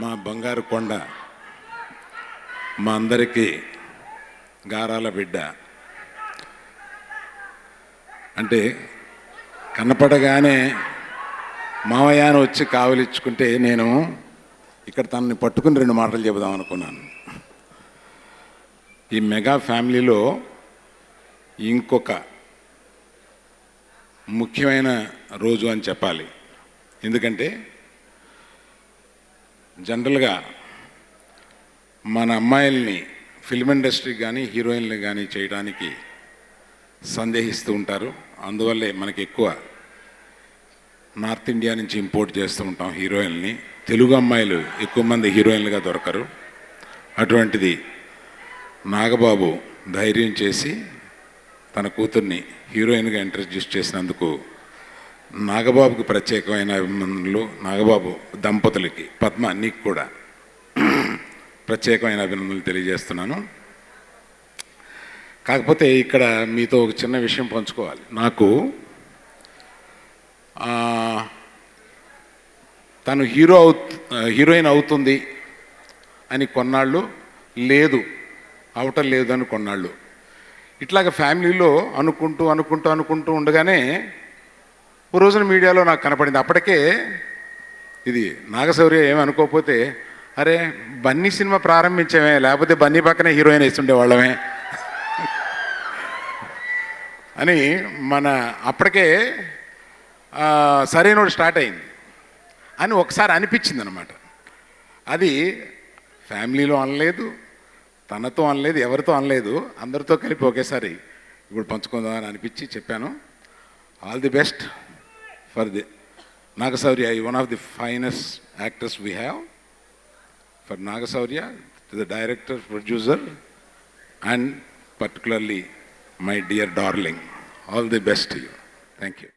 మా బంగారు కొండ, మా అందరికీ గారాల బిడ్డ. అంటే కనపడగానే మావయ్య అని వచ్చి కావలిచ్చుకుంటే నేను ఇక్కడ తనని పట్టుకుని 2 మాటలు చెబుదాం అనుకున్నాను. ఈ మెగా ఫ్యామిలీలో ఇంకొక ముఖ్యమైన రోజు అని చెప్పాలి. ఎందుకంటే జనరల్గా మన అమ్మాయిల్ని ఫిల్మ్ ఇండస్ట్రీ కానీ హీరోయిన్లు కానీ చేయడానికి సందేహిస్తూ ఉంటారు. అందువల్లే మనకి ఎక్కువ నార్త్ ఇండియా నుంచి ఇంపోర్ట్ చేస్తూ ఉంటాం హీరోయిన్ని. తెలుగు అమ్మాయిలు ఎక్కువ మంది హీరోయిన్లుగా దొరకరు. అటువంటిది నాగబాబు ధైర్యం చేసి తన కూతుర్ని హీరోయిన్గా ఇంట్రడ్యూస్ చేసినందుకు నాగబాబుకి ప్రత్యేకమైన అభినందనలు. నాగబాబు దంపతులకి, పద్మ నీకు కూడా ప్రత్యేకమైన అభినందనలు తెలియజేస్తున్నాను. కాకపోతే ఇక్కడ మీతో ఒక చిన్న విషయం పంచుకోవాలి. నాకు తను హీరోయిన్ అవుతుంది అని కొన్నాళ్ళు, లేదు అవటం లేదు అని కొన్నాళ్ళు, ఇట్లాగ ఫ్యామిలీలో అనుకుంటూ ఉండగానే ఓ రోజున మీడియాలో నాకు కనపడింది. అప్పటికే ఇది నాగశౌర్య ఏమనుకోకపోతే, అరే బన్నీ సినిమా ప్రారంభించామే, లేకపోతే బన్నీ పక్కనే హీరోయిన్ వేస్తుండేవాళ్ళమే అని మన అప్పటికే సరైనోడు స్టార్ట్ అయింది అని ఒకసారి అనిపించింది అనమాట. అది ఫ్యామిలీలో అనలేదు, తనతో అనలేదు, ఎవరితో అనలేదు, అందరితో కలిపి ఒకేసారి ఇప్పుడు పంచుకుందామని అనిపించి చెప్పాను. All the best for the Naga Shaurya, one of the finest actors we have. For Naga Shaurya, to the director, producer and particularly my dear darling, all the best to you. Thank you.